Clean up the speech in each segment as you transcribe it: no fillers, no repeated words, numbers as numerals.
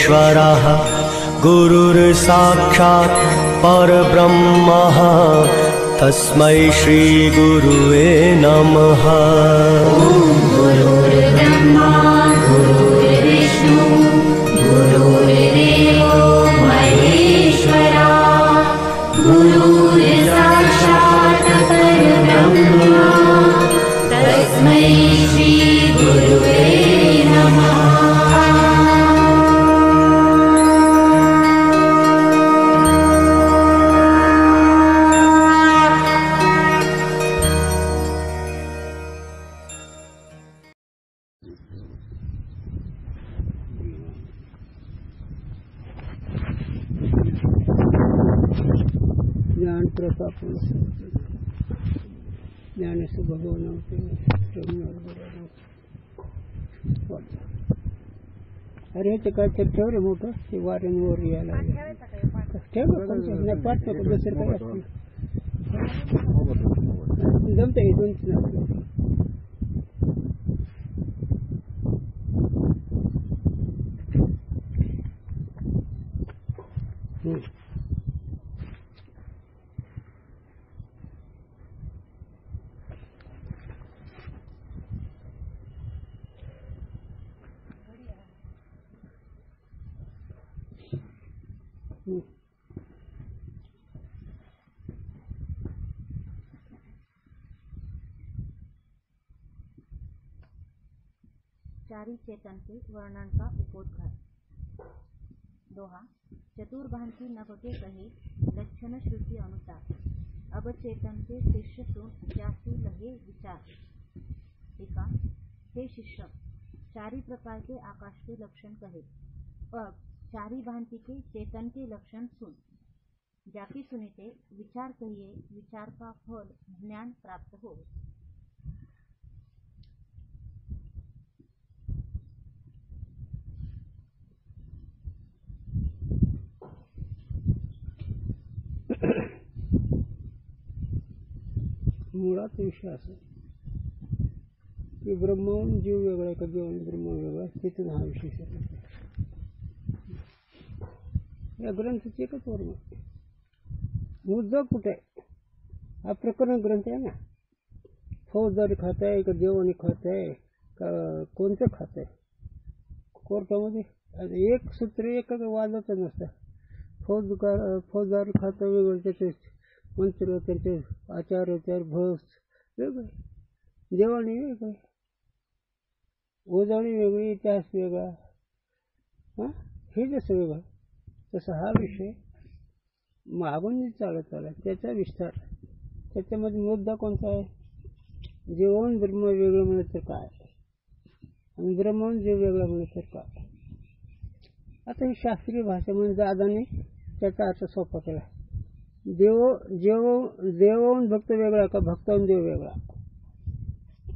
परमेश्वरः गुरुर्साक्षात् परब्रह्मः तस्मै श्रीगुरुवे नमः। गुरुर्ब्रह्मा गुरुर्विष्णु गुरुर्देवो महेश्वरा गुरुर्साक्षात् परब्रह्मा तस्मै श्रीगुरुवे नमः। ज्ञान प्रताप ज्ञानेश भगवान अरे ते काय तर ठेव रे मोठं ते वाऱ्यांवर यायला ठेव नाही पाठ नको दुसरं काय असतं जमतं हे दोन चारि चेतन के वर्णन का उपोद्घात। दोहा चतुर्भांति नभके कहे लक्षण श्रुति अनुसार अब चेतन के शिष्य सुन जासु लहे विचार। टीका हे शिष्य चारि प्रकार के आकाश के लक्षण कहे अब चारि भांति के चेतन के लक्षण सुन जाकी सुनिते विचार कहिए विचार का फल ज्ञान प्राप्त हो। मुळात विषय असा की ब्रह्महून जीव वेगळा आहे का जीवन ब्रह्म वेगळा तिथून हा विषय सुरू या ग्रंथाची एकच वर्म मुद्दा कुठे आहे हा प्रकरण ग्रंथ आहे ना फौजदारी खात आहे का जेवणी खात आहे का कोणतं खात आहे कोर्टामध्ये एक सूत्र एक वादाचं नसतं फौजदार खातं वेगळं त्याचे मंत्र त्यांचे आचार भस वेगळे जेवणी वेगळे ओजाणी वेगळी इतिहास वेगळा हां हे जसं वेगळं तसं हा विषय मागून चालत आला त्याचा विस्तार त्याच्यामध्ये मुद्दा कोणता आहे जेवण ब्रह्म वेगळं म्हणत तर काय आणि ब्रह्मन जीव वेगळा म्हणत तर काय आता ही शास्त्रीय भाषेमध्ये दादाने त्याचा अर्थ सोपा केला देवहून भक्त वेगळा का भक्ताहून देव वेगळा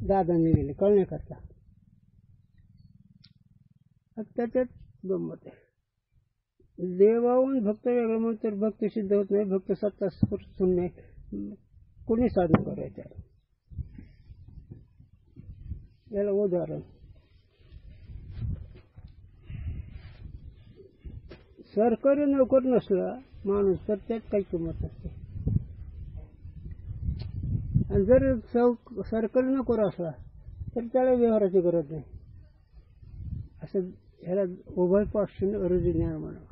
दादाने लिहिले कळण्याकरता त्याच्यात गंमत आहे देवाहून भक्त वेगळं म्हणून तर भक्त सिद्ध होत नाही भक्त सत्ता शून्य कोणी साधन करायचं याला उदाहरण सरकारी नोकर नसला माणूस तर त्यात काही किंमत नसते आणि जर सरकारी नोकर असला तर त्याला व्यवहाराची गरज नाही असं ह्याला उभय पासून अरुजी ज्ञान म्हणावं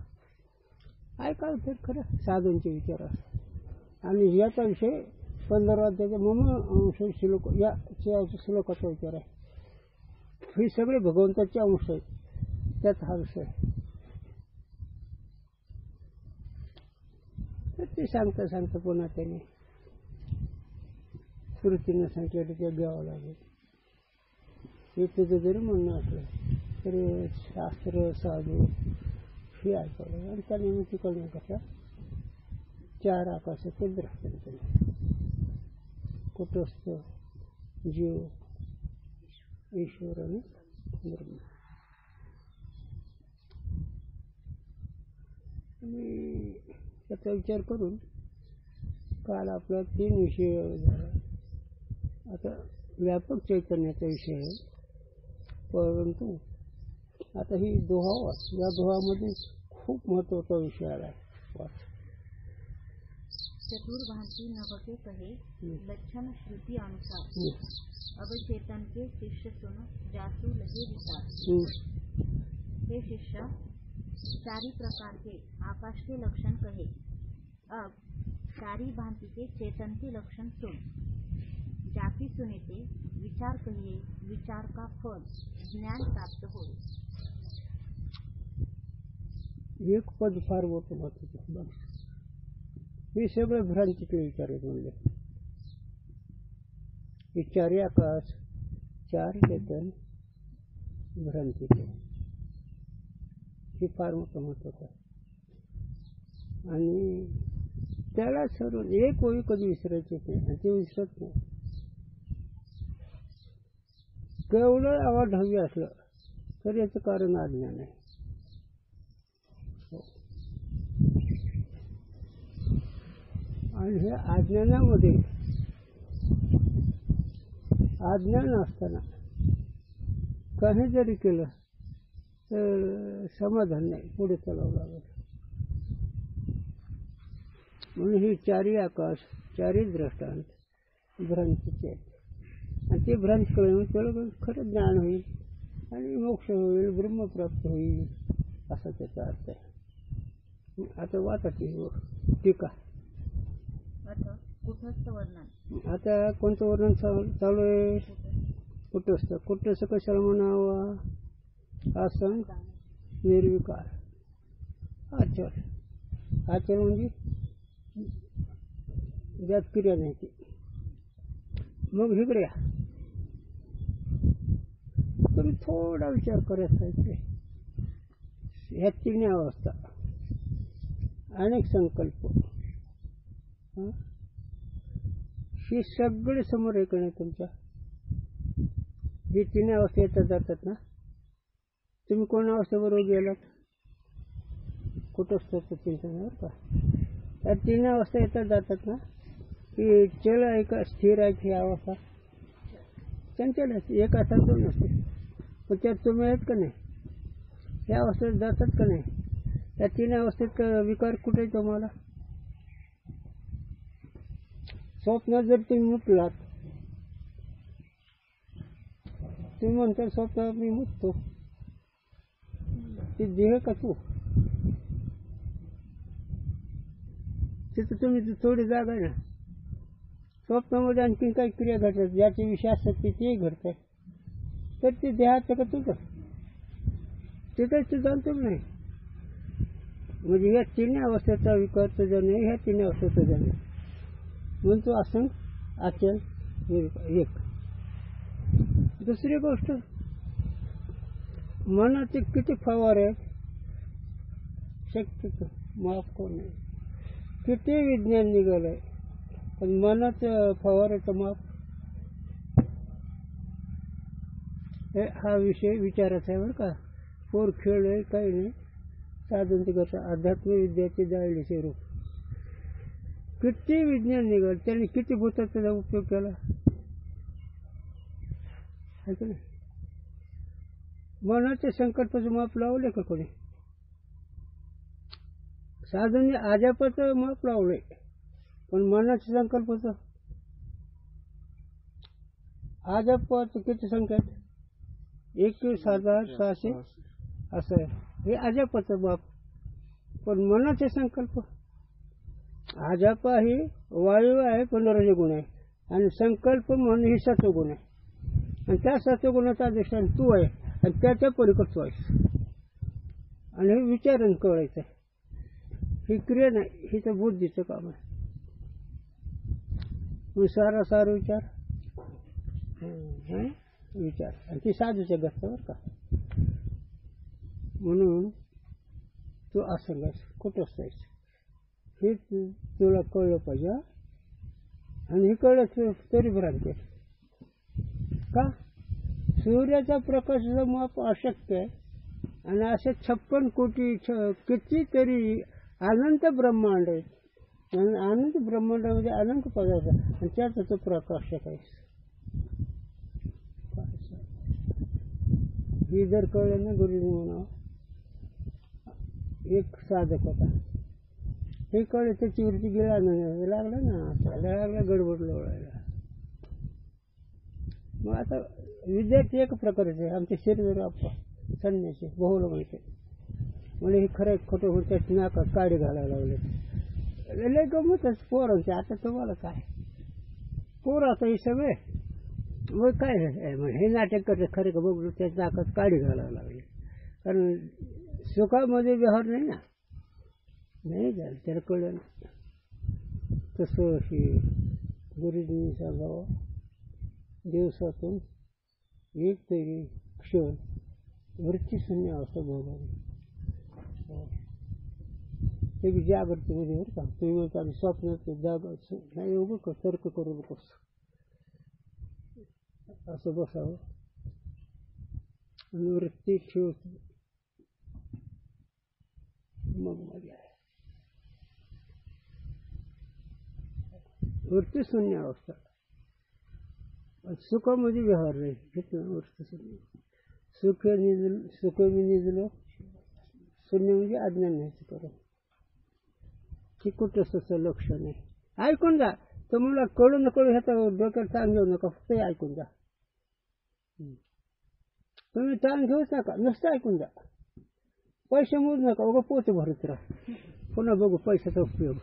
ऐकाल तर खरं साधूंचे विचार असतात आणि याचा विषय 15 अध्यायाचा मम अंश श्लोक या श्लोकाचा विचार आहे ही सगळे भगवंताचे अंश आहेत त्यात हा विषय तर ते सांगता पुन्हा त्याने स्मृतीनं सांगितलं ते घ्यावं लागेल हे तुझं जरी म्हणणं असलं तरी शास्त्र साधू हे ऐकवलं आणि त्याने मग ती कळण्या कशा 4 आकाशाचे दृष्टांत कुटस्थ जीव ईश्वर आणि ब्रह्म आणि त्याचा विचार करून काल आपला 3 विषय झाला आता व्यापक चैतन्याचा विषय आहे परंतु आता ही दोहा वाच. या दोहामध्ये खूप महत्वाचा विषय आला आहे. वाच. चतुर्भांति नभके कहे लक्षण श्रुति अनुसार अब चेतन के शिष्य सुन जासु लगे विचार। हे शिष्य, चारी प्रकार के आकाश के लक्षण कहे, अब चारी भांति के चेतन के लक्षण सुन। जाकी सुने ते विचार कहिए, विचार का फल ज्ञान प्राप्त हो। एक पद फार मोठं महत्वाचं. हे सगळे भ्रांतीचे विचार आहेत म्हणले. हे चारी आकाश, चार चेतन, भ्रांतीचे, हे फार मोठं महत्वाचं आहे. आणि त्याला सर्व एक ओळी कधी विसरायचे नाही, आणि ते विसरत नाही. केवढं आवाज हवी असलं तर याचं कारण अज्ञान आहे. आणि हे अज्ञानामध्ये अज्ञान असताना काही जरी केलं तर समाधान नाही, पुढे चालावं लागेल. म्हणून ही चारी आकाश, चारी दृष्टांत भ्रांतीचे आहेत. आणि ते भ्रांत कळून त्याला खरं ज्ञान होईल आणि मोक्ष होईल, ब्रह्मप्राप्त होईल, असा त्याचा अर्थ आहे. आता वाचाची टीका. कुटस्थ वर्णन. आता कोणतं वर्णन चालू आहे? कुटस्थ. कुटस्थ कशाला म्हणावा? आसन, निर्विकार, आचर. आचर म्हणजे ज्यात क्रिया नाही ती. मग इकडे या. तुम्ही थोडा विचार करायचा आहे. ह्या तिन्ही अवस्था, अनेक संकल्प, ही सगळे समोर आहे का नाही तुमच्या? ही तिन्ही अवस्था येतात जातात ना. तुम्ही कोण अवस्थेबरोबर गेलात? कुटस्थाचं चिंतनावर का? त्या तिन्ही अवस्था येतात जातात ना. की चल आहे का स्थिर आहे? ही अवस्था चंचल असते, एक असतात दोन असते. पण त्यात तुम्ही आहेत का नाही? या अवस्थेत जातात का नाही? त्या तीन अवस्थेत विकार कुठे आहे तुम्हाला? स्वप्नात जर तुम्ही मुतलात, तुम्ही म्हणता स्वप्नात मी मुततो, ती देह का तू? तिथं तुम्ही थोडी जागा आहे ना. स्वप्नामध्ये आणखीन काही क्रिया घडतात, ज्याचे विषय असतात तेही घडत आहे. तर ते देहाचं का तुझं? तिथं तू जाणतो नाही. म्हणजे ह्या तिन्ही अवस्थेचा विकार तुझा नाही, ह्या तिन्ही अवस्थेचा तुझा नाही. म्हणून तू आसन, आचल, एक. दुसरी गोष्ट, मनाचे किती फवार आहेत शक्य माफ कोण नाही. किती विज्ञान निघालंय, पण मनाचं फवाराचं माप. हा विषय विचारायचा आहे बरं का. पोर खेळ आहे काही नाही. साधन ते कसं अध्यात्म विद्याचे जायलेचे रूप. किती विज्ञान निघाल, त्यांनी किती भूताचा उपयोग केला आहे का नाही. मनाच्या संकल्पाचं माप लावले का कोणी? साधन आजापाचं माप लावलंय, पण मनाच्या संकल्पाचं आजापाचं किती संख्या आहेत? 21,600 असं आहे. हे आजापाचं माप. पण मनाचे संकल्प, आजापा ही वायू आहे पण रजगुण आहे, आणि संकल्प मन ही सत्वगुण आहे. आणि त्या सत्वगुणाचा अधिष्ठान तू आहे, आणि त्याच्या पलीकडे तू आहेस. आणि हे विचारण कळायचं आहे. ही क्रिया नाही, ही तर बुद्धीचं काम आहे. सारा सारा विचार विचार, आणि ती साधूच्या घरचं बरं का. म्हणून तू असंग आहेस, कुठंच आहेस, हे तुला कळलं पाहिजे. आणि हे कळलं तरी भ्रांती आहे का? सूर्याचा प्रकाशाचं माप अशक्य आहे, आणि असे 56 कोटी कितीतरी अनंत ब्रह्मांड आहेत. आणि अनंत ब्रह्मांडामध्ये अनंत पदार्थ, आणि त्याचा तो प्रकाशक आहे. ही जर कळलं ना गुरुजी म्हणावं, एक साधक होता, हे कळलं त्याच्यावरती गिळा नाही लागला ना, त्याला लागला गडबड लोळायला. मग आता विद्यार्थी एक प्रकारचे आमच्या शरीर आप्पा संन्यासी बहुला माहिती म्हणजे हे खरं खोटं होत्यात नाकात काडी घालायला लागले. लय गमतच पोरांचे. आता तुम्हाला काय पोर आता हे सगळे मग काय हे नाटक करते खरे का बघ त्या नाकात काडी घालायला लागले. कारण सुखामध्ये व्यवहार नाही ना, नाही झालं त्याला कळलं ना. तसं हे गुरुजींनी सांगावं, दिवसातून एक तरी क्षण वृत्तीशून्य अवस्था भोगावी. ते बी जागृतीमध्ये बरं का. तुम्ही म्हणता आम्ही स्वप्नात जागाच नाही, उभं तर्क करू नकोस, असं बसावं आणि वृत्ती ठेव, मग मजा आहे. वृत्तीशून्य अवस्था, सुखामध्ये व्यवहार नाही घेतलं. वृत्तीशून्य सुख मी निजलो, शून्य म्हणजे अज्ञान नाही करू. की कुठं तसं लक्ष नाही. ऐकून जा, तुम्हाला कळू न कळू ह्याचा डोक्यात ताण घेऊ नका, फक्त ऐकून जा. तुम्ही ताण घेऊच नका, नुसतं ऐकून जा. पैसे मोज नका, उगा पोच भरत राहा, पुन्हा बघू पैशाचा उपयोग.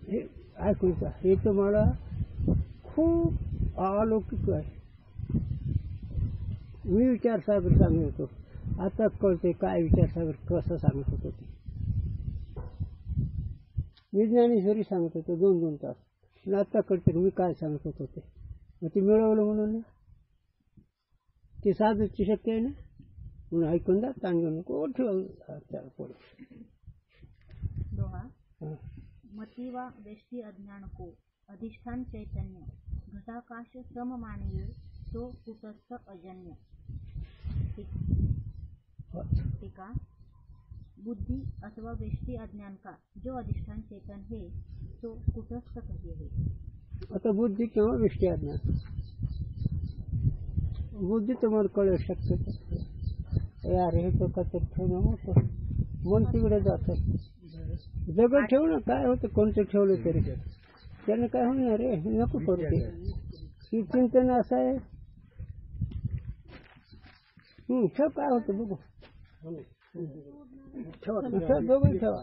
हे ऐकून जा, हे तुम्हाला खूप अलौकिक आहे. मी विचारसागर सांगत होतो, आता कळते काय विचारसागर कसं सांगत होतो ते. विज्ञानेश्वरी सांगत होतो 2-2 तास, आणि आता कळते मी काय सांगत होतो ते. मग ते मिळवलं म्हणून ते साधूची शक्य आहे ना, म्हणून ऐकून जा, ताण घेऊ नको, ठेवा पुढे. दोहा. मती वा वेष्टि अज्ञान को अधिष्ठान चैतन्य, घटाकाश सम मानिए तो कुटस्थ अजन्य. टीका. बुद्धि अथवा वेष्टि अज्ञान का जो अधिष्ठान चेतन है तो कुटस्थ कहिए है. आता बुद्धी किंवा वेष्टि अज्ञान, बुद्धी तुम्हाला कळू शकते. यार हे तो कचर ठेवणं होतं, मन तिकडे जातं. दगड ठेव ना, काय होतं कोणतं ठेवलं तरी त्याने काय होणार रे, नको करते. ही चिंतन असं आहे. ठेव, काय होतं बघू, दोघं ठेवा,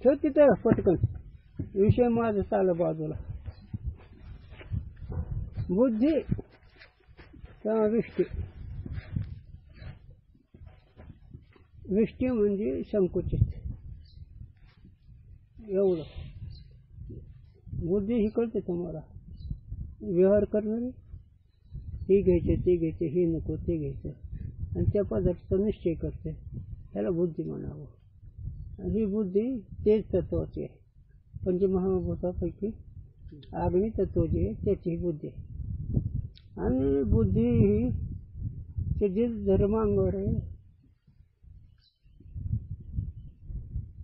ठेव तिथं पटकन. विषय माझं चाललं बाजूला. बुद्धी किंवा विष्टी, विष्टी म्हणजे संकुचित एवढं. बुद्धी ही कळते तुम्हाला, व्यवहार करणारी, हे घ्यायचे ते घ्यायचे, हे नको ते घ्यायचं, आणि त्या पदार्थाचा निश्चय करते, त्याला बुद्धी म्हणावं. आणि ही बुद्धी तेज तत्वाची आहे. पंचमहाभूतापैकी अग्नी तत्व जे आहे त्याची ही बुद्धी आहे. आणि बुद्धी ही ते जे धर्मांगावर आहे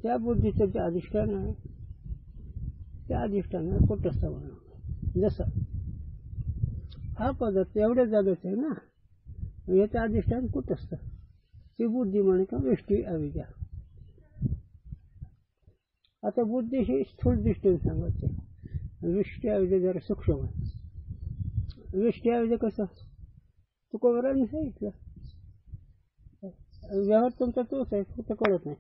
त्या बुद्धीचं जे अधिष्ठान आहे त्या अधिष्ठानाला कुटस्थ म्हणावं. जसं हा पदार्थ एवढ्या जागेच आहे ना, याचं अधिष्ठान कुटस्थ, ती बुद्धी म्हणे का वेष्टी अविद्या. आता बुद्धी ही स्थूल दृष्टीने सांगायची, विष्टी अविद्या जरा सूक्ष्म आहे. विष्टी अविद्या कसं तुकोबरांनी सांगितलं, व्यवहार तुमचा तोच आहे, कुठं कळत नाही.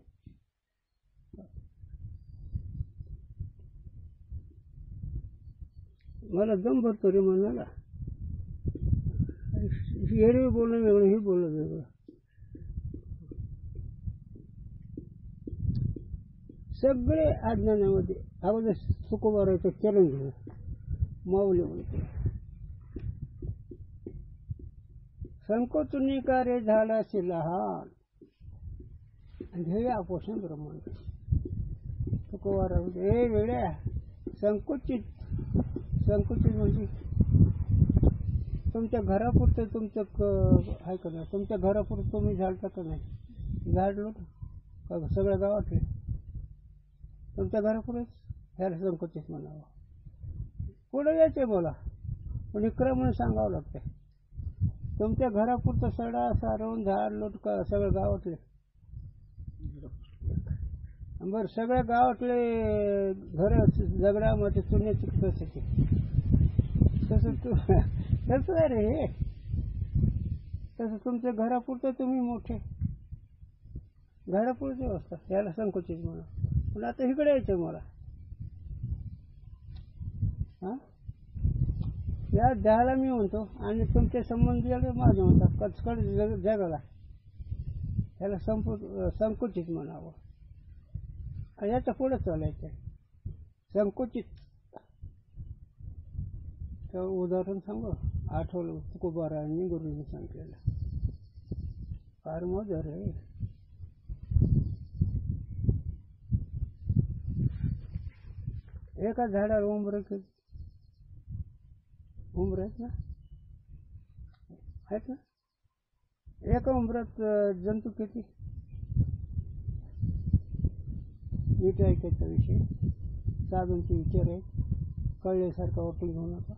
मला दम भरतो रे म्हणाला, एरवी बोलणं वेगळं, हे बोलणं वेगळं. सगळे अज्ञानामध्ये अगोदर तुकोबाराचं चरण घेणं, माऊली म्हणते संकोचून कार्य झाला असे लहान, ध्येय आपोषण ब्रह्मांड. तुकोबारामध्ये हे वेड्या, संकुचित म्हणजे तुमच्या घरापुरतं तुमचं आहे का नाही, तुमच्या घरापुरतं तुम्ही झाडता का नाही, झाडलो का सगळ्या गावातले, तुमच्या घरापुरच ह्याला संकुचित म्हणावं. पुढे यायचंय मला, पण इकडं म्हणून सांगावं लागतंय. तुमच्या घरापुरतं सडा सारवून झाड लोटका सगळं गावातले. बरं सगळ्या गावातले घर दगडामध्ये चुन्याची कसं तसं आहे रे. तसं तुमच्या घरापुरतं तुम्ही मोठे घरापुरती व्यवस्था याला संकुचित म्हणा. पण आता इकडे यायचं मला. हा या द्यायला मी म्हणतो आणि तुमचे संबंध माझं म्हणतात कचकड जगाला त्याला संकुचित म्हणावं. याच्या पुढे चालायचं संकुचित. उदाहरण सांगू आठवलं तुकोबारायांनी गुरुजींनी सांगितलेलं फार मजा रे. एका झाडाला उंबर आहेत ना एका उंबरात जंतू किती. नीट ऐकायचा विषय साधूंचे विचार आहेत. कळल्यासारखा वाटून घेऊ नका.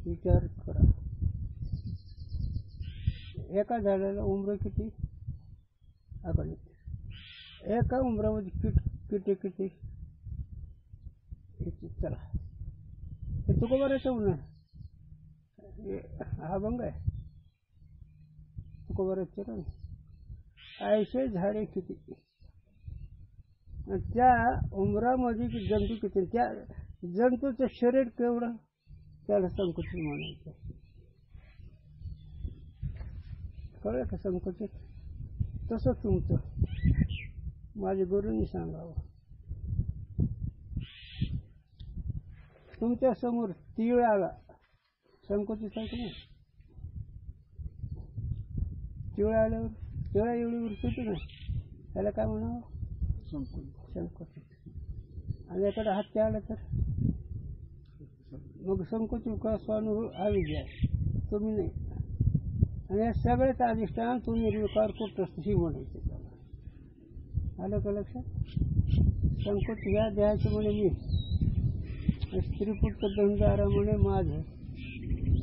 विचार करा. एका झाडाला उंबर किती एका उंबरामध्ये किती चला हे तुकोबाराचं म्हणा. हा भंग आहे तुकोबाराचे चरण. 80 झाडे किती त्या उंबरामध्ये जंतू किती. त्या जंतूचं शरीर केवढं त्याला संकुचित म्हणायचं. कळलं का संकुचित. तसं तुमचं माझ्या गुरूंनी सांगावं. तुमच्या समोर तीळ आला संकुचित आहे की नाही. तीळ आल्यावर तिळा एवढी वृत्ती नाही त्याला काय म्हणावं संकुचित. आणि एखादा हात आला तर मग संकुचित का स्वानुभव अविद्या तुम्ही नाही. आणि या सगळ्याच अधिष्ठान तुम्ही निर्विकार कुठं ही म्हणायचे त्याला. आलं का लक्षात. संकुचित या द्यायचं म्हणे मी स्त्रीपुत्र धनदारा म्हणे माझं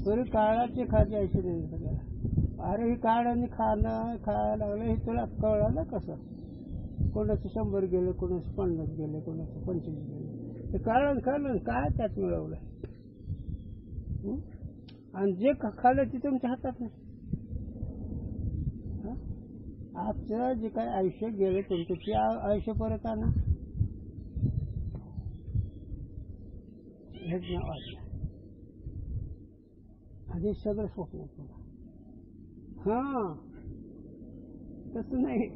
तरी काळाचे खाद्यायचे नाही सगळ्याला. अरे ही काळाने खायला लागलं हे तुला कळलं कसं. कोणाचं 100 गेलं कोणाचं 50 गेले कोणाचं 25 गेले. ते काळानं खाल्लं काय त्यात मिळवलं. आणि जे खाल्लं ते तुमच्या हातात नाही. आजचं जे काय आयुष्य गेलं तुमचं ते आयुष्य परत आणा हेच नाव आहे. आणि सगळं स्वप्न तुला. हा तसं नाही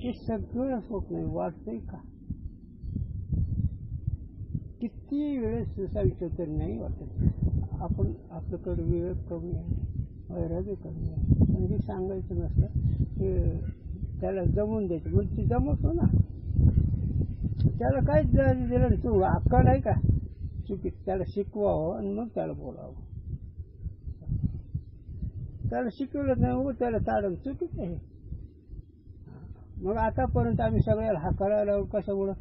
हे सगळं स्वप्न आहे. वाटतंय का किती वेळेस सांगितलं तरी नाही वाटत. आपण आपल्याकडे वेळ कमी आहे वैराग्य कमी आहे. पण हे सांगायचं नसलं ते त्याला जमून द्यायचं म्हणजे ती जमवतो ना. त्याला काहीच दिलं तू अक्कल आहे का चुकीत. त्याला शिकवावं आणि मग त्याला बोलावं. त्याला शिकवलं नाही हो त्याला ताडण चुकीच आहे. मग आतापर्यंत आम्ही सगळ्याला हा करायला कशामुळं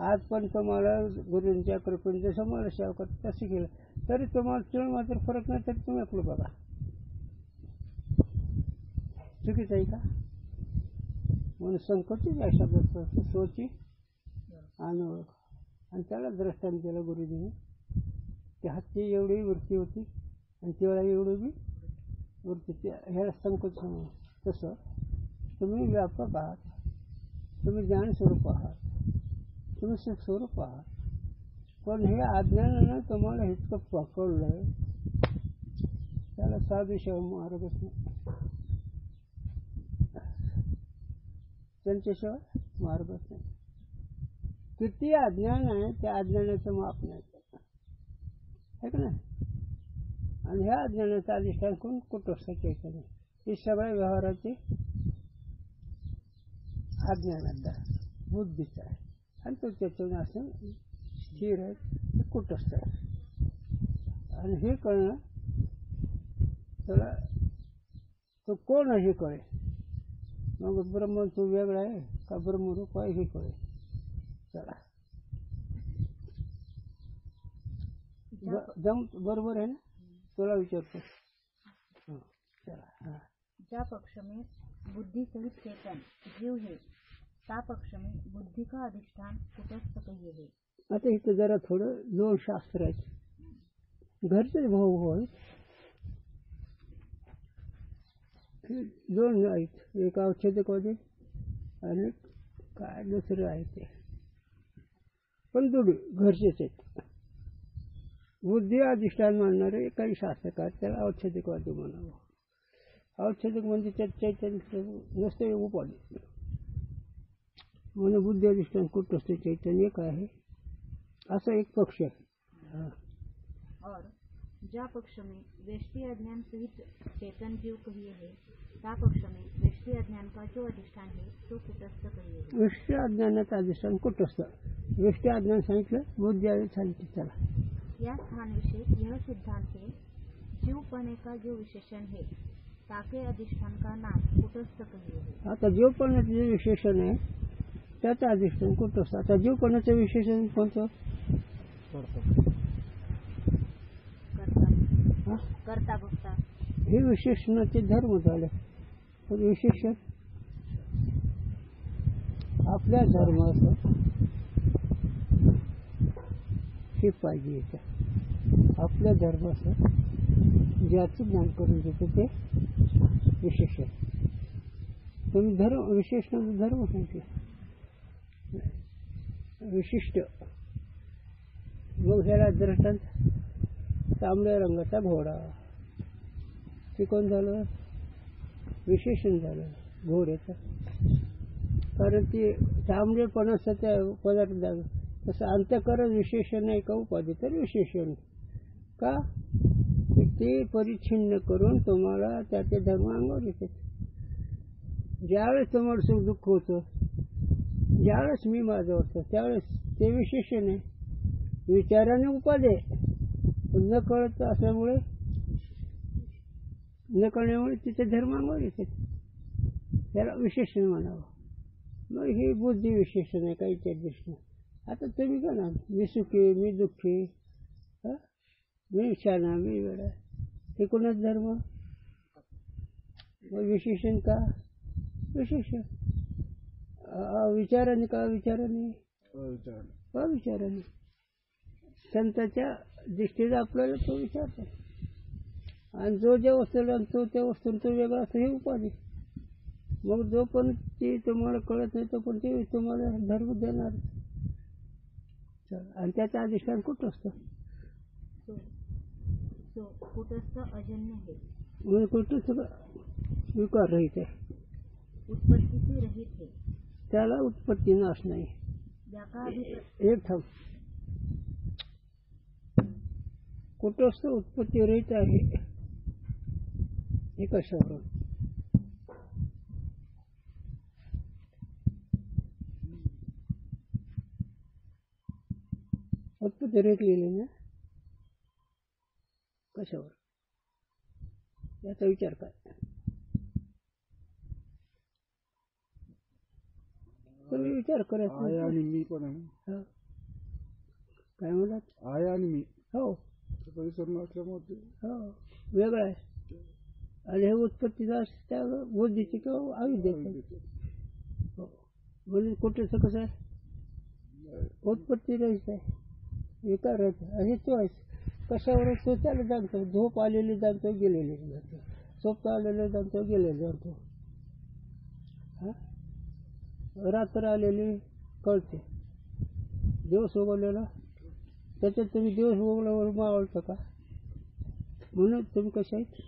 आज पण तुम्हाला गुरूंच्या कृपेने जसं मला सेवा करत तसं केलं तरी तुम्हाला चिळ मात्र फरक नाही तरी तुम्ही आपलं बघा. चुकीच आहे का. म्हणून संकोचित या शब्दात सोची आणि ओळख. आणि त्याला दृष्टांत दिलं गुरुजीने. त्या हातची एवढी वृत्ती होती आणि तेवढा एवढी बी वृत्ती ह्याला संकोच. तसं तुम्ही व्यापक आहात. तुम्ही ज्ञानस्वरूप आहात. तुम्ही सुखस्वरूप आहात. पण हे अज्ञानानं तुम्हाला इतकं पकडलंय त्याला साधूशिवाय मार्गच नाही. त्यांच्याशिवाय मार्गच नाही. किती अज्ञान आहे त्या अज्ञानाचं माप नाही आहे का नाही. आणि ह्या अज्ञानाचं अधिष्ठान कोण कुठं शक्यायचं नाही. हे सगळ्या व्यवहाराचे अज्ञानाचा बुद्धीचा आहे आणि तो त्याच्याने असं स्थिर आहे ते कुठंच आहे. आणि हे कळणं त्याला तो कोण हे कळे. मग ब्रह्म तो वेगळा आहे का ब्रह्मरूप आहे हे कळे. चला बरोबर आहे ना. तुला विचारतो. हां चला. हां जा पक्ष में बुद्धि सहित चेतन जीव है, ता पक्ष में बुद्धि का अधिष्ठान कुटस्थ कहिए है. आता इथं जरा थोडं 2 शास्त्र आहेत. घरचेच भाऊ आहेत. 2 आहेत. एक औषधकवादी आणि काय दुसरं आहे ते, पण दोघे घरचेच आहेत. बुद्धी अधिष्ठान मानणारे काही शास्त्रकार त्याला औषधिकवादी म्हणावं. औषधिक म्हणजे त्यात चैतन्य नसते उपाधी म्हणून बुद्धी अधिष्ठान कुठं असते चैतन्य काय आहे असा एक पक्ष आहे. और जा पक्ष में व्यष्टि अज्ञान सहित चेतन जीव कहिए है, ता पक्ष में व्यष्टि अज्ञान का जो अधिष्ठान है तो कुटस्थ कहिए है. व्यष्टि अज्ञानाचं अधिष्ठान कुठं असतं. व्यष्टि अज्ञान सांगितलं, बुद्धी सांगितलं. त्याला या स्थान विषय यह सिद्धांत है, जीवपने का जो विशेषण है ताके अधिष्ठान का नाम कुटस्थ कहिए है. आता जीवपणाचं जे विशेषण आहे त्याचं अधिष्ठान कुठं असतं. आता जीवपणाचं विशेषण कोणतं. करता भक्ता हे विशेषणाचे धर्म झाले. पण विशेषण आपल्या धर्माचं हे पाहिजे. याच्या आपल्या धर्माचं ज्याचं ज्ञान करून देतं ते विशेषण. तुम्ही धर्म विशेषणाचा धर्म सांगितलं विशिष्ट. मग ह्याला दृष्टांत तांबड्या रंगाचा घोडा ते कोण झालं विशेषण झालं घोड्याचं. कारण ते तांबडेपणाचं त्या पदार्थ झालं. तसं अंतःकरण विशेषण नाही का उपाधी तर विशेषण का ते परिच्छिन्न करून तुम्हाला त्याचे धर्म अंगावर येतात. ज्यावेळेस तुम्हाला सुख दुःख होतं ज्यावेळेस मी माझं होतं त्यावेळेस ते विशेषण आहे. विचाराने उपाधी न कळत असल्यामुळे न कळण्यामुळे तिथे धर्म अंगावर येतात. त्याला विशेषण म्हणावं. मग हे बुद्धी विशेषण आहे काहीच्या दृष्टीने. आता तुम्ही का ना मी सुखी मी दुःखी मी शाना मी वेळा हे कोणाच धर्म. मग विशेषण का विशेषण विचाराने का विचाराने अविचाराने. संताच्या दृष्टीने आपल्याला तो विचारतो. आणि जो ज्या वस्तूला आणतो त्या वस्तून तो वेगळा असतो हे उपाधी. मग जो पण ती तुम्हाला कळत नाही तो पण ते तुम्हाला धर्म देणार. आणि त्याचं अधिष्ठान कुठं असतं. कुटस्थ अजन्य है म्हणजे कुठं सगळं विकार रहित आहे. उत्पत्ति से रहित है. त्याला उत्पत्ती नाश नाही. एक थांब. कुटस्थ उत्पत्ती रहित आहे हे कशावरून. उत्पत्ती रहित लिहिली ना कशावर याचा विचार काय. तुम्ही विचार करायचा. आय आणि मी पण आहे. काय म्हणतात आय आणि मी हो परिसर नसल्यामुळे हो वेगळं आहे. आणि हे उत्पत्तीचा त्या बुद्धीची किंवा अविद्याची हो. म्हणजे कुठेच कसं आहे उत्पत्ती रहित आहे विकार रहित आहे. आणि तो आहे कशावर तो त्याला जाणतो. झोप आलेली जाणतो गेलेली जाणतो. स्वप्न आलेलं जाणतो गेलेलं जाणतो. रात्र आलेली कळते. दिवस उगवलेला त्याच्यात तुम्ही दिवस उगवल्यावर मावळतं का. म्हणून तुम्ही कशा आहेत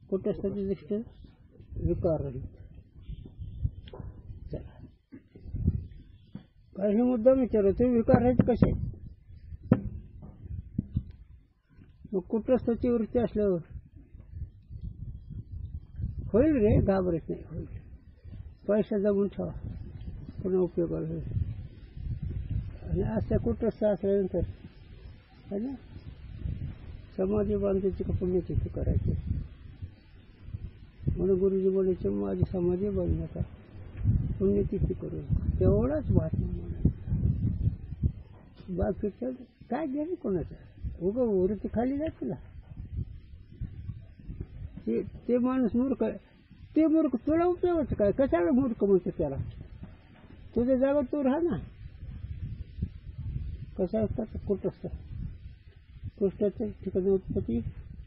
कुटस्थाच्या दृष्टीने विकार रहित. चला काही मुद्दा विचारू तुम्ही विकार रहित कसे आहेत. मग कुटस्थाची वृत्ती असल्यावर होईल रे घाबरत नाही होईल. पैसा जमून ठेवा पुन्हा उपयोगाला होईल. आणि अशा कुटस्थ असल्यानंतर है ना समाधी बांधायची का पुण्यतिथी करायची. म्हणून गुरुजी बोलायचे माझी समाधी बांधू नका पुण्यतिथी करू नका. तेवढाच महात्मा म्हणायचा. बाकीचं काय गेलं कोणाचं उगं वृत्ती खाली जाते ना. ते माणूस मूर्ख आहे. ते मूर्ख तुला उपयोगाचं काय? कशाला मूर्ख म्हणतो त्याला? तुझ्या जागेवर तू राहा ना. कसा असतात कुठं कृष्णाच्या ठिकाणी उत्पत्ती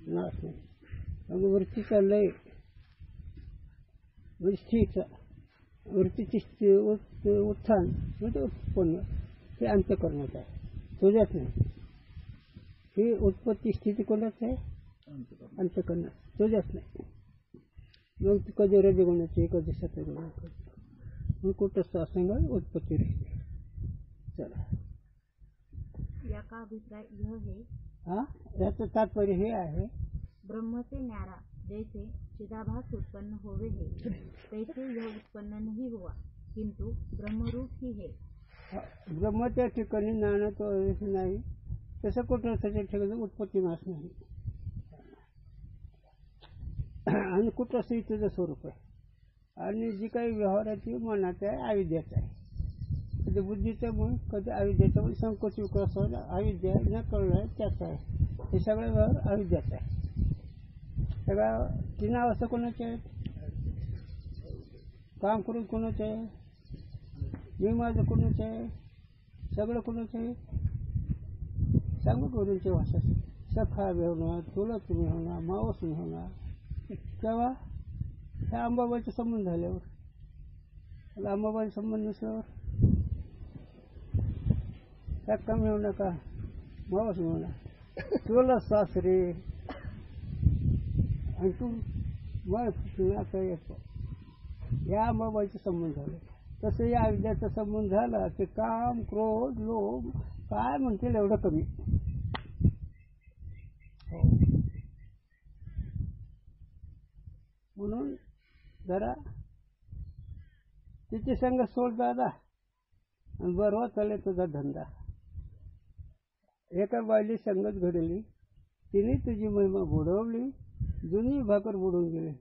नाश नाही. मग वृत्तीचा लय म्हणजे स्थितीचा वृत्तीची उत्थान म्हणजे उत्पन्न हे अंतःकरणाचं आहे, तुझ्याच नाही. ही उत्पत्ती स्थिती कोणाच आहे? अंतःकरण, तुझ्याच नाही. मग ती कधी रजगुणाची कधी सत्वगुणाची मग कुठं असंग उत्पत्ती राहते. चला या का अभिप्राय यह है? हाँ, याचं तात्पर्य हे आहे, ब्रह्म से न्यारा जैसे चिदाभास उत्पन्न होवे है, तैसे यह उत्पन्न नहीं हुआ, किंतु ब्रह्मरूप ही है. ब्रह्माच्या ठिकाणी नाणं तो नाही, तसं कुठं त्याच्या ठिकाणी उत्पत्ती नाश नाही. आणि कुठं असं तुझं स्वरूप आहे. आणि जी काही व्यवहाराची मनाचं आहे अविद्याचं आहे. कधी बुद्धीचं मन, कधी अविद्याचं मन, संकोच विकास अविद्या न कळलं आहे त्याचं आहे. हे सगळं व्यवहार अविद्याचं आहे. सगळं तिनं असं कोणाचं आहे? काम करून कोणाचं आहे? मी माझं कोणाचं आहे? सगळं कोणाचं आहे? सांगू गुरूंची भाषा. सखा मिळवणार, तुला तुम्ही होणार, मावस होणार. तेव्हा ह्या अंबाबाईचा संबंध झाल्यावर, अंबाबाईचा संबंध नसल्यावर त्या कमी होऊ नका, मावस होणार, तुला सासरे आणि तू मग येतो. या अंबाबाईचा संबंध झाला. तसं या विद्याचा संबंध झाला ते काम, क्रोध, लोभ काय म्हणतील एवढं कमी. म्हणून जरा तिची संग सोड दादा आणि बरोबर चालेल तुझा धंदा. एका बाईली संगत घडली, तिने तुझी महिमा बुडवली, जुनी भाकर बुडून गेली.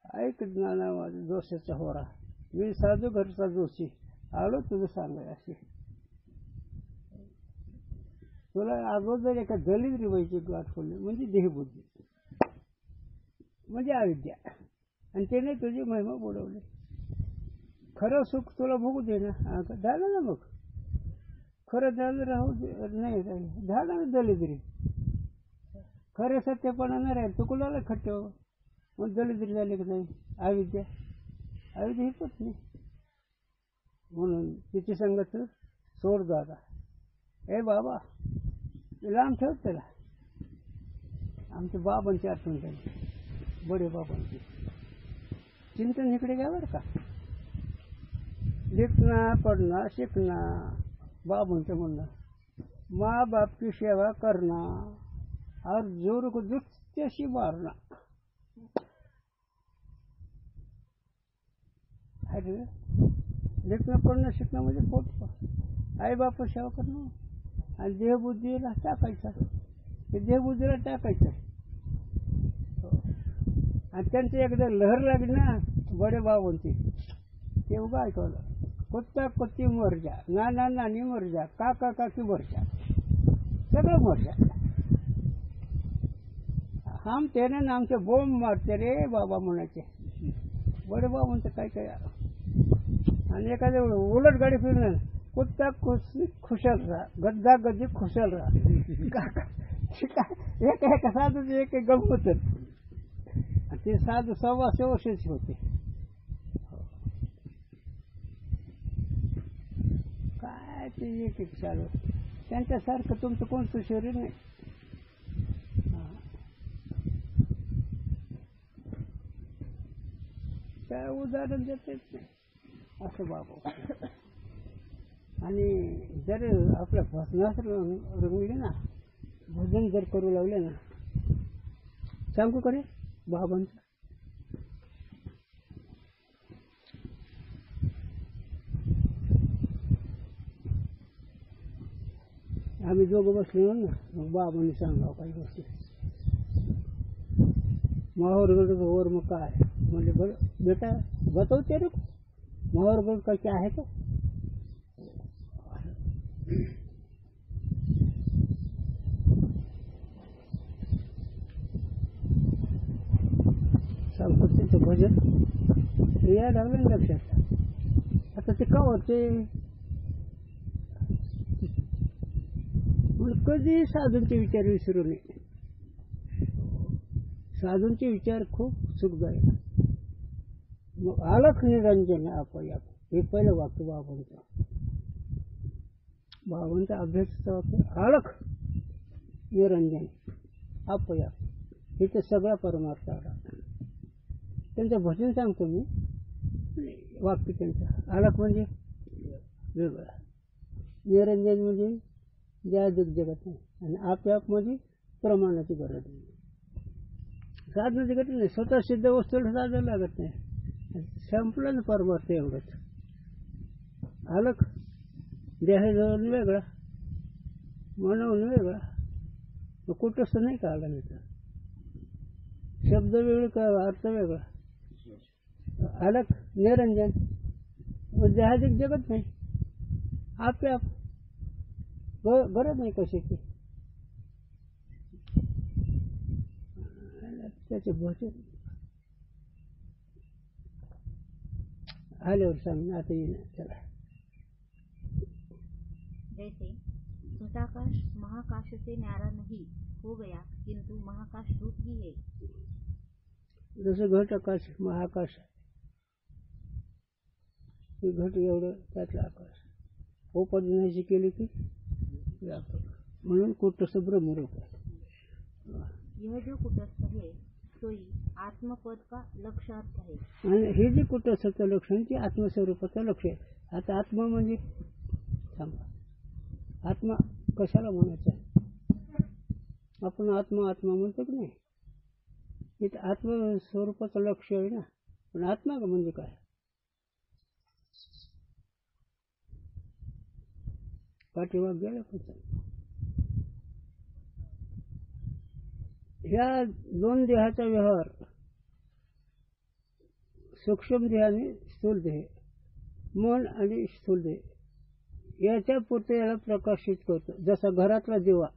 ऐक नाना माझा जोशाचा होरा, मी साधू घरचा जोशी, आलो तुझं सांगाय अशी. तुला अगोदर एका दलित रिवाईची गाठ खोलली म्हणजे देहबुद्धी म्हणजे अविद्या, आणि त्याने तुझी महिमा बुडवली. खरं सुख तुला भोगू दे ना. झालं ना, मग खरं झालं राहू नाही झालं ना. दलिद्री खरं सत्यपणा नाही राहील, तू कुणाला खटव. मग दलिद्री झाली की नाही? अविद्या, अविद्या ही होत नाही. म्हणून तिची संगत सोड दादा. ए बाबा लांब ठेव त्याला. आमच्या बाबांची आठवण झाली, बडे बाबांची. चिंतन इकडे घ्या बरं का. लिखना पढ़ना सीखना, बाबांचं म्हणणं, माँ बाप की सेवा करना और जोर को जुत्त्याशी मारना. लिखणं पढ़णं शिकणं म्हणजे पोट आई बाप सेवा करणं आणि देहबुद्धीला टाकायचं. ते देहबुद्धीला टाकायचं. आणि त्यांची एकदा लहर लागली ना बडे बाबांची, ते उगा ऐकवलं, कुत्ता कुत्ती मर जा, नाना नानी मर जा, काका काकी मर जा, सगळं मर जा. हम तेरे नाम से बोंब मारते रे बाबा म्हणायचे बडे बाबांचं काय काय. आणि एखाद्या उलट गाडी फिरणार, कुत्ता खुशाल राहा, गद्दा गद्दी खुशाल राहा. एका साधूच एक गमत. ते साधू 125 वर्षाची होते. काय ते एक चालू, त्यांच्यासारखं तुमचं कोणतं शरीर नाही. काय उदाहरण देत नाही असं बाबा. आणि जर आपल्या भजनात रंगले ना, भजन जर करू लागले ना, सांगू करे बाबांचं. आम्ही दोघं बसलो ना, मग बाबांनी सांगावं काही गोष्टी. माहौर गड और मग काय म्हणजे बरं बेटा बताओ तेरे को माहौर गड का क्या है. तो भजन या लागलं ना लक्षात. आता ते का होते म्हणून कधी साधूंचे विचार विसरू नये. साधूंचे विचार खूप सुखदायक. मग अलख निरंजन आपोआप, हे पहिलं वाक्य बाबांचं. बाबांचा अभ्यासाचं वाक्य अलख निरंजन आपोआप, हे तर सगळा परमार्थ आला. त्यांचं भजन सांगतो मी, वाक्य त्यांचं. अलख म्हणजे वेगळा, निरंजन म्हणजे जागतिक जगत नाही, आणि आपोआप म्हणजे प्रमाणाची गरज नाही, साधनाची गरज नाही. स्वतः सिद्ध वस्तूला साधन लागत नाही. संपलं ना परमार्थ एवढंच. अलख देहाजवळ वेगळा, मनवून वेगळा, मग कुठंच नाही का आला. नाही तर शब्द वेगळे का अर्थ वेगळा. अलख निरंजन देहादिक जगत नाही, आपोआप गरज नाही कशाची. त्याचे भजन आल्यावर सांग आता येणार. चला. जैसे घटाकाश महाकाश से न्यारा नहीं हो गया किंतु महाकाश रूप ही है. जसं घट आकाश महाकाश, हे घट एवढं त्यातलं आकाश उपाधनाशी केली की व्यापक, म्हणून कुठंसं ब्रह्मरूप आहे. यह जो कुटस्थ है सोई आत्मपद का लक्ष्यार्थ है. आणि हे जे कुटस्थचं लक्षण ते आत्मस्वरूपाचं लक्ष आहे. आता आत्मा म्हणजे थांबा, आत्मा कशाला म्हणायचं? आपण आत्मा आत्मा म्हणतो की नाही, इथं आत्मस्वरूपाचं लक्ष आहे ना. पण आत्मा म्हणजे काय? पाठीमाग गेला पण ह्या दोन देहाचा व्यवहार, सूक्ष्म देह आणि स्थूल देह, मन आणि स्थूल देह, याच्या पुरते याला प्रकाशित करतो. जसा घरातला दिवा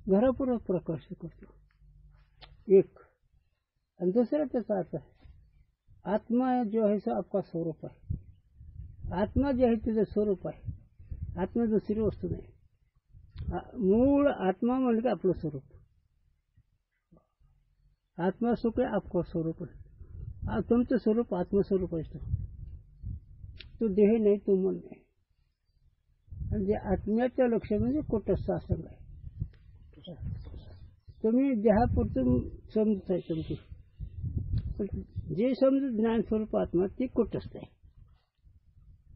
घरापुरत प्रकाशित करतो एक. आणि दुसरा त्याचा अर्थ आहे आत्मा जो है सो आपका स्वरूप आहे. आत्मा जे आहे तिचं स्वरूप आहे. आत्मा दुसरी वस्तू नाही. मूळ आत्मा म्हणजे का आपलं स्वरूप. आत्मा सुख आहे, आपका स्वरूप आहे. तुमचं स्वरूप आत्मस्वरूप असतो. तो देह नाही, तो मन नाही. म्हणजे आत्म्याचं लक्ष म्हणजे कुटस्थ असंग आहे. तुम्ही देहापुरतं समजत आहे तुमची, जे समजत ज्ञान स्वरूप आत्मा ती कुटस्थ आहे,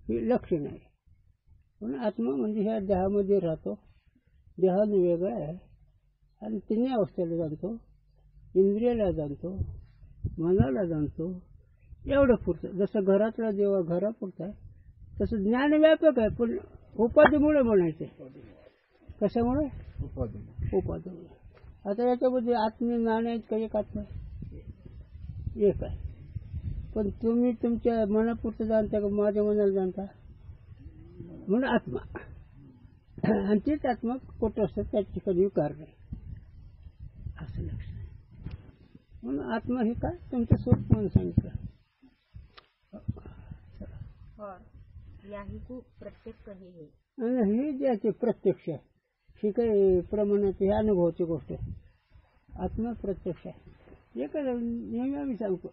हे लक्षण आहे. पण आत्मा म्हणजे ह्या देहामध्ये राहतो, देहाने वेगळा आहे, आणि तिन्ही अवस्थेला जाणतो, इंद्रियाला जाणतो, मनाला जाणतो, एवढं पुरतं. जसं घरातला देवा घरापुरता आहे तसं ज्ञान व्यापक आहे, पण उपाधीमुळे म्हणायचे. कशामुळे? उपाधीमुळे. आता याच्यामध्ये आत्मे ज्ञान आहेत का? एक आत्मा एक आहे, पण तुम्ही तुमच्या मनापुरतं जाणता का माझ्या मनाला जाणता? म्हणून आत्मा, आणि तीच आत्मा कुठं असतात त्या ठिकाणी विकार नाही, असं लक्ष. म्हणून आत्मा हे काय तुमचं स्वरूप म्हणून सांगितलं. प्रत्यक्ष हे आणि हे जे आहे प्रत्यक्ष आहे, ही काही प्रमाणात हे अनुभवाची गोष्ट आहे. आत्मा प्रत्यक्ष आहे. हे काय नेहमी आम्ही सांगतो,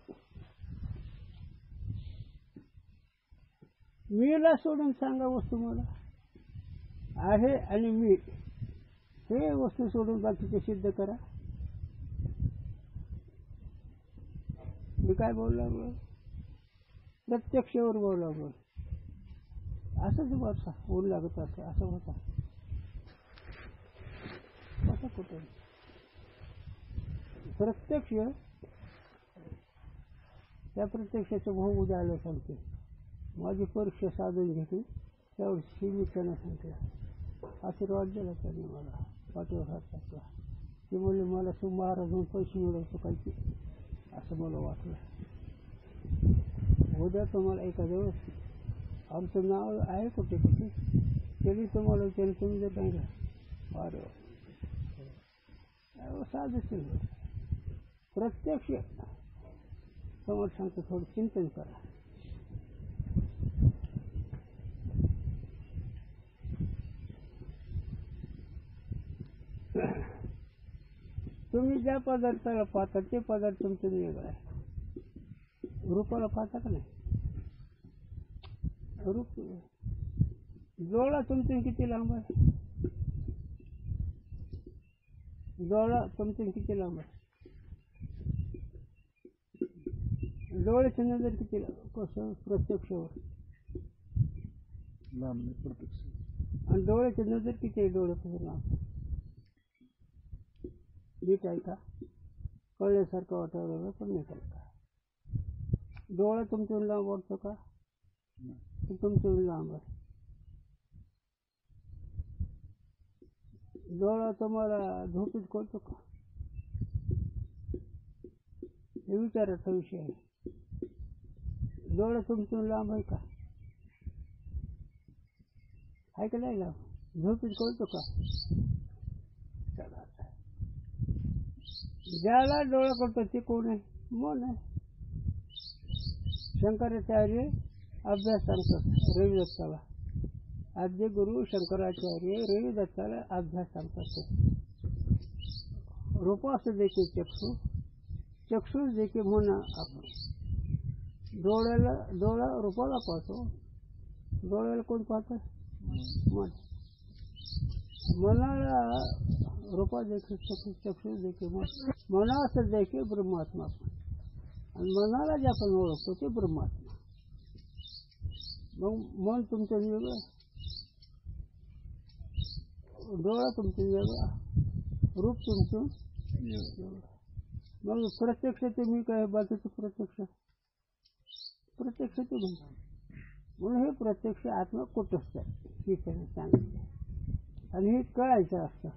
मीला सोडून सांगा वस्तू मला आहे, आणि मी हे वस्तू सोडून बाकीचे सिद्ध करा. मी काय बोलू लागलो? प्रत्यक्षावर बोलू लागलो. असंच वर्षा ऊन लागत असं असं होता. असं कुठं प्रत्यक्ष, त्या प्रत्यक्षाचं भाऊ उद्या आलं सांगते. माझी परीक्षा साधून घेतली त्यावेळी मी त्यांना सांगितलं, आशीर्वाद दिला त्यांनी मला, पाठीवर हात टाकला. ते म्हणले मला तू महाराज होऊन पैसे मिळवतो काय की, असं मला वाटलं. उद्या तुम्हाला एखाद्या वेळेस आमचं नाव आहे कुठे कुठे तरी तुम्हाला विचार तुम्ही जर नाही का अरे साधच प्रत्यक्ष समोर सांगतो थोडं चिंतन करा. तुम्ही ज्या पदार्थाला पाहता ते पदार्थ तुमचं वेगळं आहे. रूपाला पाहता का नाही? रूप डोळा तुमचे किती लांब आहे? डोळा तुमचे किती लांब आहे? डोळ्याची नजर किती कसं प्रत्यक्षावर लांब नाही प्रत्यक्ष. आणि डोळ्याची नजर किती आहे? डोळ्यापासून लांब नीट आहे का? कळल्यासारखं वाटायला पण नाही कळत का? डोळा तुमच्याहून लांब वाटतो का? तुमच्याहून लांब आहे. डोळा तुम्हाला झोपेत कळतो का? हे विचाराचा विषय आहे. डोळा तुमच्याहून लांब आहे का? आहे का नाही लांब? झोपेत कळतो का? चला, ज्याला डोळा कळतो ते कोण आहे? मन आहे. शंकराचार्य अभ्यास सांगतात रविदत्ताला. आद्य गुरु शंकराचार्य रविदत्ताला अभ्यास सांगतात. रूपास देखे चक्षु, चक्षुष देखे मन. आपण डोळा रूपाला पाहतो. डोळ्याला कोण पाहतं? मन. मनाला रूपा देखे चक्षु देखे मन. मनास देखे ब्रह्मात्मा. आणि मनाला जे आपण ओळखतो ते ब्रह्मात्मा. मग मन तुमचं वेगळं, डोळा तुमचं वेगळा, रूप तुमचं वेगळं. मग प्रत्यक्ष तुम्ही काय? बाकीचं प्रत्यक्ष तुम्ही. म्हणून हे प्रत्यक्ष आत्मा कुठंच आहे हे त्यांनी सांगितलं. आणि हे कळायचं असतं.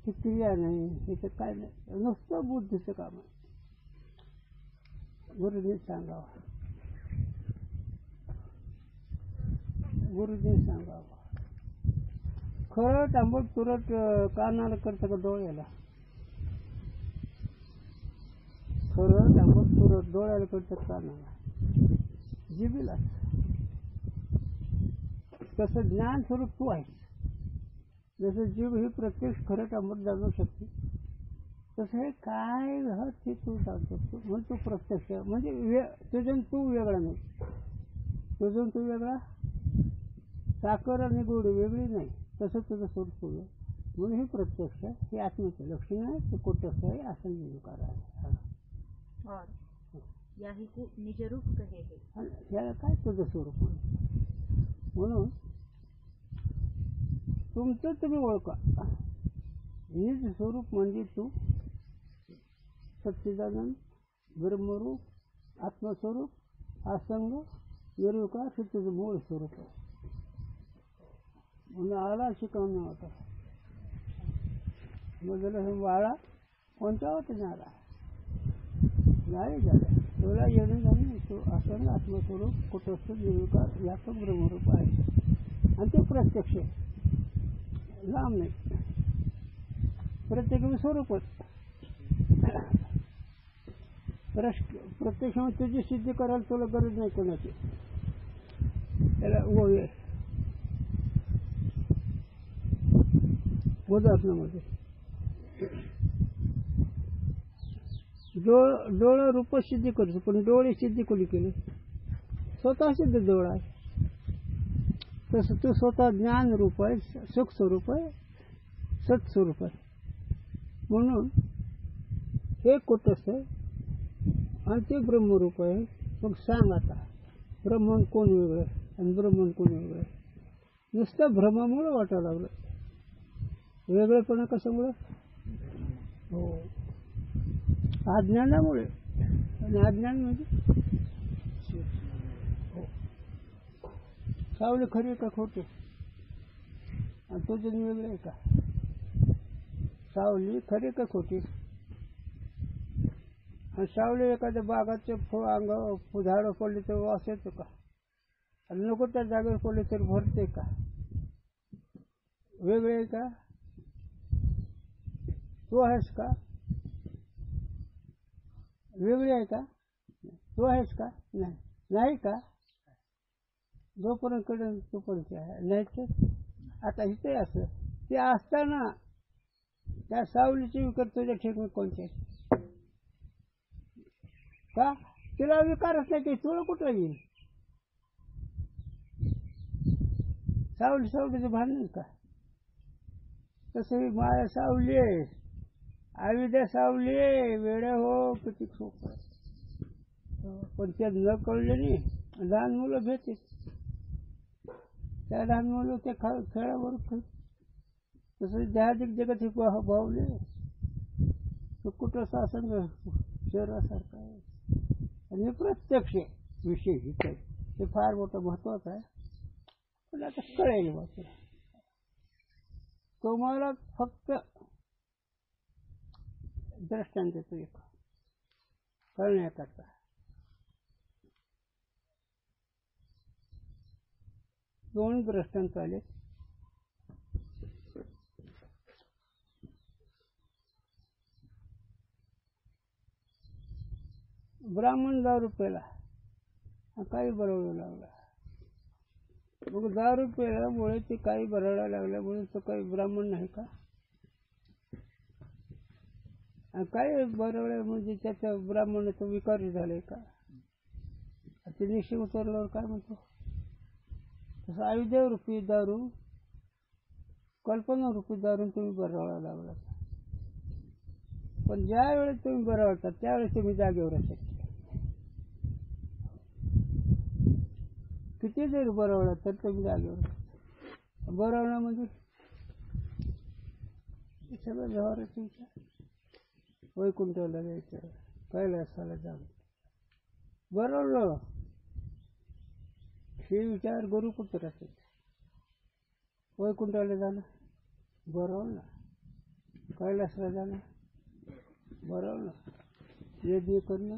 ही क्रिया नाही, हे काय नाही, नुसतं बुद्धीचं काम आहे. गुरुजी सांगावं, गुरुजी सांगावं. खरं तांबट तुरट कानाला करतं का डोळ्याला? खरं तांबट तुरट डोळ्याला करतं कानाला, जिभेला. तसं ज्ञान स्वरूप तू आहेस. जसं जीव ही प्रत्यक्ष खरं तांबट जाणू शकते, तसं हे काय ते तू जाणू शकतो. म्हणून तू प्रत्यक्ष म्हणजे तुझून तू वेगळा नाही. तुझून तू वेगळा, साखर आणि गोडी वेगळी नाही. तसं तुझं स्वरूप वेगळं. म्हणून हे प्रत्यक्ष हे आत्म्याचं लक्षण आहे. ते कुठंच आहे असं निरुकार आहे. और याही को निज रूप कहे है. याला काय तुझं स्वरूप म्हणून तुमचं तुम्ही ओळखा. निज स्वरूप म्हणजे तू सच्चिदानंद ब्रह्मरूप आत्मस्वरूप असंग निर्विकार हे तुझं मूळ स्वरूप आहे. म्हणून आला शिकवणे होता. मग हे वाळा कोणत्या होते आला नाही झाला. तुला येणं जाणं तू असंग आत्मस्वरूप कुठंच निर्विकार याचं ब्रह्मरूप आहे. आणि ते प्रत्यक्ष लांब नाही, प्रत्येक स्वरूपच. प्रत्यक्ष तुझी सिद्धी करायला तुला गरज नाही कोणाची. त्याला ओळख उदाहरणामध्ये डोळा रूप सिद्धी करतो, पण डोळे सिद्धी कोणी केले? स्वतः सिद्ध डोळा आहे. तसं तू स्वतः ज्ञान रूप आहे, सुख स्वरूप आहे, सत्स्वरूप आहे. म्हणून हे कुठंच आहे आणि ते ब्रह्मरूप आहे. मग सांग आता ब्रह्मन कोण वेगळं आणि ब्रह्मन कोण वेगळं? नुसतं भ्रमामुळे वाटायला लागलं. वेगळेपणा कशामुळे? हो, अज्ञानामुळे. आणि अज्ञान म्हणजे सावली खरी का खोटी? आणि तुझं वेगळं आहे का? सावली खरी का खोटी? आणि सावली एखाद्या बागाचे अंग झाडं पडली तर वास येतो का? आणि नको त्या जागेवर पडले तर भरते का? वेगळे आहे का? तू आहेस का? वेगळी आहे का? तू आहेस का? नाही. नाही का? जोपर्यंत कळेल तोपर्यंत आहे. नाही तर आता इथे असं ते असताना त्या सावलीची विकर तुझ्या ठिकाणी कोणते का? तिला विकारच नाही, ते तुला कुठं येईल? सावलीचं भान नाही का? तसं ही माया सावली आहे, आविद्या सावली आहे. वेड्या हो किती सोपं आहे. पण ते न कळले नाही. लहान मुलं भेटते, त्या लहान मुलं ते खेळावर तसं जहाजिक जगत हे भावले तो कुठं सासंग शहरासारखं आहे. आणि प्रत्यक्ष विषय हित ते फार मोठं महत्वाचं आहे. पण आता कळेल मात्र तुम्हाला फक्त दृष्टांत देतो एक कळण्याकरता. दोन दृष्टांत आले. ब्राह्मण दारू प्याला, काही बरवू लागला. मग दारू प्यायल्यामुळे ते काही बरडायला लागल्यामुळे तो काही ब्राह्मण नाही का? काही बरवल्या म्हणजे त्याच्या ब्राह्मणाचं विकारी झालंय का? ते निश्चय उतरल्यावर काय म्हणतो? तसं आयुध्य रूपी दारू, कल्पना रूपी दारून तुम्ही बरवायला लागला. पण ज्या वेळेस तुम्ही बरवतात त्यावेळेस तुम्ही जागेवर असाल. किती जरी बरवला तर तुम्ही जागेवर. बरवणं म्हणजे सगळं व्यवहाराचा विचार. वैकुंठाला जायचं, कैलासाला जाणं, बरवलं हे विचार गुरुपुत्र असेल. वैकुंठाला जाणं बरवलं, कैलासला जाणं बरवलं, यज्ञ करणं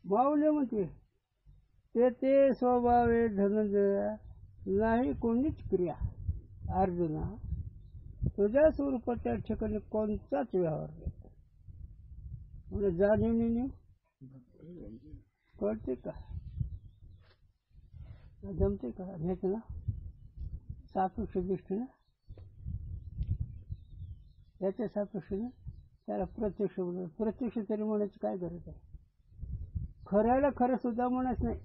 माऊली म्हणते ते स्वभावे धनंजया नाही कोणीच क्रिया. अर्जुना तुझ्या स्वरूपाच्या ठिकाणी कोणताच व्यवहार नाही. म्हणजे जाणीव कळते का? जमते का? हेच ना सापेक्ष दृष्टीनं याच्या सापेक्षेनं त्याला प्रत्यक्ष बोलतो. प्रत्यक्ष तरी म्हणायची काय गरज आहे? खऱ्याला खरं सुद्धा म्हणायचं नाही.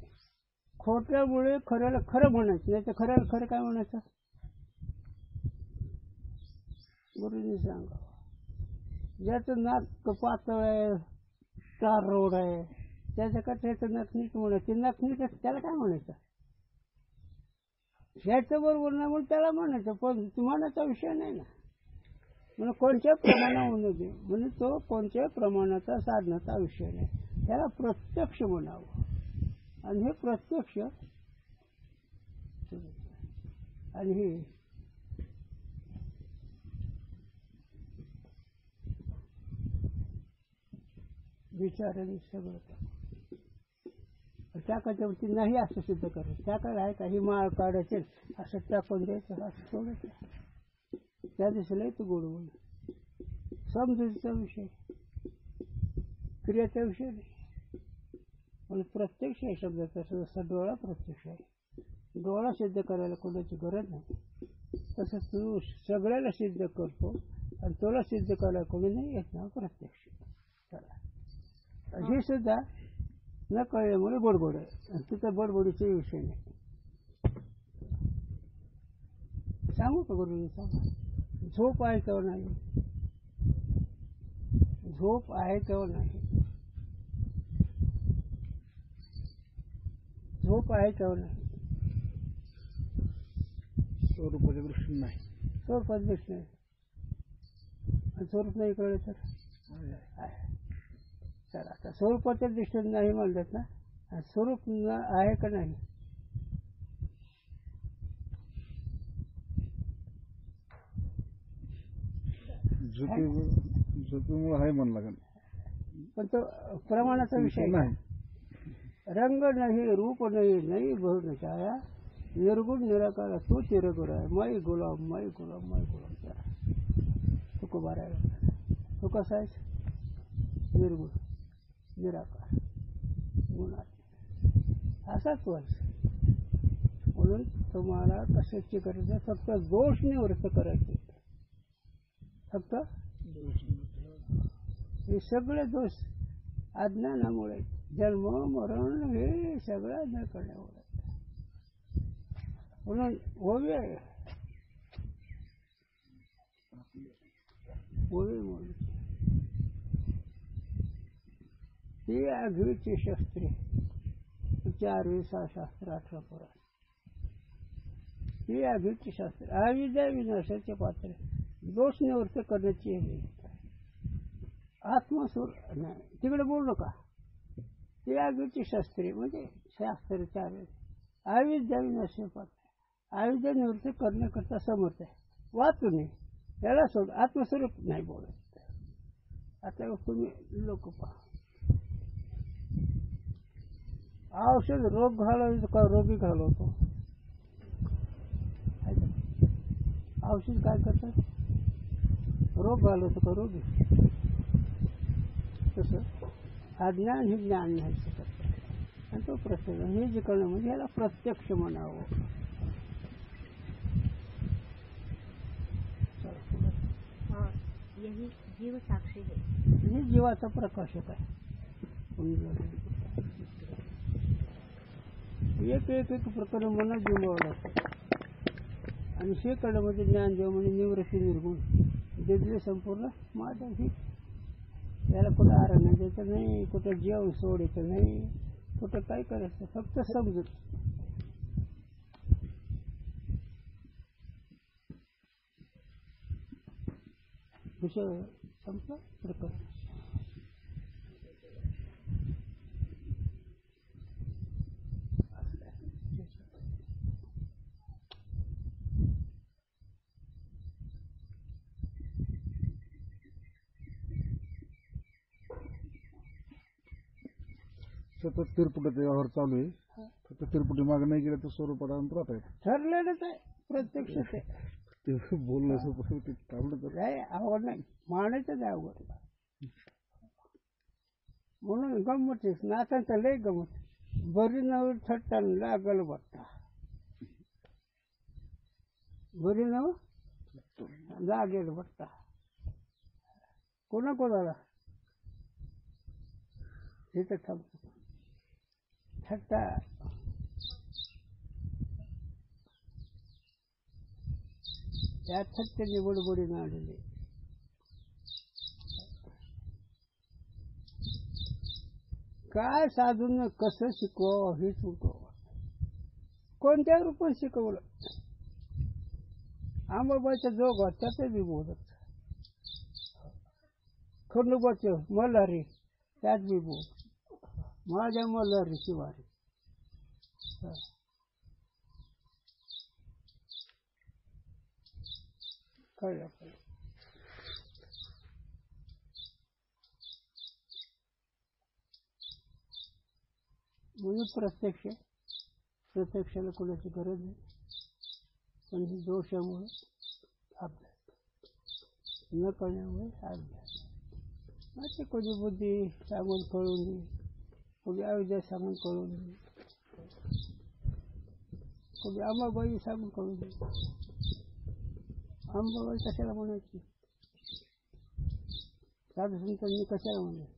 खोट्यामुळे खऱ्याला खरं म्हणायचं नाही तर खऱ्याला खरं काय म्हणायचं? गुरुजी सांगा. ज्याचं नाक पातळ आहे, चार रोड आहे, त्याच्याकडे त्याचं नाक नीट म्हणायचं. नाक नीट त्याला काय म्हणायचं? ह्याचं बरोबर नाही म्हणून त्याला म्हणायचं. पण म्हणायचा विषय नाही ना. म्हणून कोणत्या प्रमाणावर दे म्हणजे तो कोणत्या प्रमाणाचा साधनाचा विषय नाही. त्याला प्रत्यक्ष म्हणावं. आणि हे प्रत्यक्ष आणि हे विचाराने सगळं टाकायच्या नाही असं सिद्ध करायचं. टाकायला आहे का? ही माळ काढायचे असं टाकून द्यायचं, असं सोडायचं. त्या दिवशीला तू गोड बोल. समजुतीचा विषय, क्रियाचा विषय नाही. पण प्रत्यक्ष आहे शब्दाचा जसा डोळा प्रत्यक्ष आहे. डोळा सिद्ध करायला कोणाची गरज नाही. तसं तू सगळ्याला सिद्ध करतो आणि तुला सिद्ध करायला कोणी नाही येत ना प्रत्यक्ष. चला हे सुद्धा न कळल्यामुळे बडबड आहे. आणि तिथं बडबडीचे विषय नाही. सांगू का गुरुजी? सांगा. झोप आहे किंवा नाही? झोप आहे किंवा नाही? झोप आहे किंवा नाही? स्वरूपाच्या दृष्टीने नाही. स्वरूपाच्या दृष्टीने आणि स्वरूप नाही कळलं तर आहे. चला आता स्वरूपाच्या दृष्टीने नाही म्हणतात ना, स्वरूप आहे का नाही? झोपेमुळे आहे म्हण लागेल. पण तो प्रमाणाचा विषय नाही. रंग नाही, रूप नाही, नाही बहु छाया, निर्गुण निराकार तो चिरगुर आहे. माई गुलाम माई गुलाम माई गुलाम. तुकोबार आहे. तो कसा आहे निर्गुण निराकार गुणात असाच व्हायचं. म्हणून तुम्हाला कशाची गरज आहे, फक्त दोष निवृत्त करायचे. फक्त हे सगळे दोष अज्ञानामुळे जन्म मरण हे सगळं न करण्यामुळे. म्हणून ओवे म्हणून ती आघवीची शस्त्रे 4-6 शास्त्र 18 पुराण. ही आघवीची शास्त्र आविद्या विनाशाचे पात्र दोष निवृत्त करण्याची आहे. आत्मसूर नाही तिकडे बोललो का. ती आघवीची शास्त्रे म्हणजे शास्त्र 4 आविद्या विनाशाचे पात्र आविद्या निवृत्त करण्याकरता समर्थ आहे. वाचून त्याला सोड आत्मस्वरूप नाही बोलत. आता तुम्ही लोक पहा औषध रोग घालवतो का रोगी घालवतो. औषध काय करतात रोग घालवतो का रोगी. तसं अज्ञान हे ज्ञान नाही शकत आणि तो प्रत्यक्ष हे जे करणं म्हणजे याला प्रत्यक्ष म्हणावं. यही जीव साक्षी है. हे जीवाचा प्रकाशक आहे. एक प्रकारे मनात जिंबावं लागतं आणि शेकडं म्हणजे ज्ञानदेव म्हणजे निवृत्ती निर्गुण दिले संपूर्ण माझ्या ही. याला कुठं आराधना द्यायचं नाही, कुठं जेवण सोडायचं नाही, कुठं काय करायचं, फक्त समजूत. विषय संपला प्रकरण. सतत तिरपुटाचा व्यवहार चालू आहे. फक्त तिरपुटी मागे नाही गेलं तर स्वरूपात राहत आहे. ठरलेलंच आहे प्रत्यक्ष. ते बोलणं सोपं ते थांबलं तर काय आवड नाही मानायचंच आहे अवघड. म्हणून गंमत नाचांचं लय गमत. बरी नव थट्टा लागल बट्टा बरी नव लागेल बट्टा कोणाला तिथं थांबतो थट्टा. त्या थट्टेने बडबडी नाडले. काय साधून कसं शिकवावं हेच शिकवावं. कोणत्या रूपात शिकवलं. आंबाबाईचा जोग त्याचे बी बोलत. खंडोबाचं मल्हारी त्यात बी बोल. माझ्या मल्हारी शिवारी कळलं. म्हणून प्रत्यक्षाला कोणाची गरज नाही. पण दोषामुळे अभ्यास न करण्यामुळे अभ्यास. ते कोणी बुद्धी सांगून कळून दे, कोणी अविद्या सांगून कळून दे, कोणी अंबाबाई सांगून कळून दे. अंबाबाई कशाला म्हणायची. साधू संतांनी कशाला म्हणायची.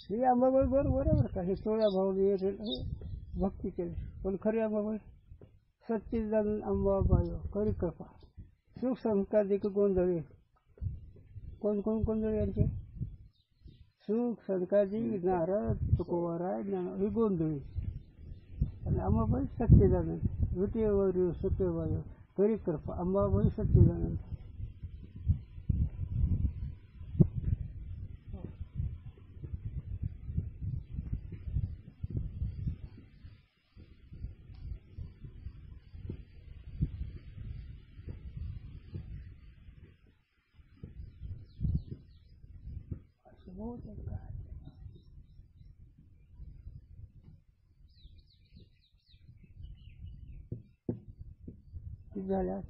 ही अंबाबाई बरोबर आहे बरं का. हे 16 भाऊ भक्ती केली. पण खरी अंबाबाई सच्चिदानंद अंबाबाई खरी कृपा सुख संस्कारिक गोंधळी. कोण गोंधळी यांचे सुख संस्कारी नारद तुकोबाराय ही गोंधळी. आणि अंबाबाई सच्चिदानंद विटेवर सत्यबाई खरी कृपा अंबाबाई सच्चिदानंद. झाल्यास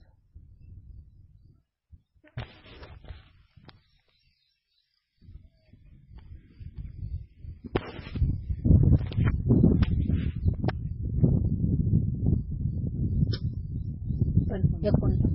19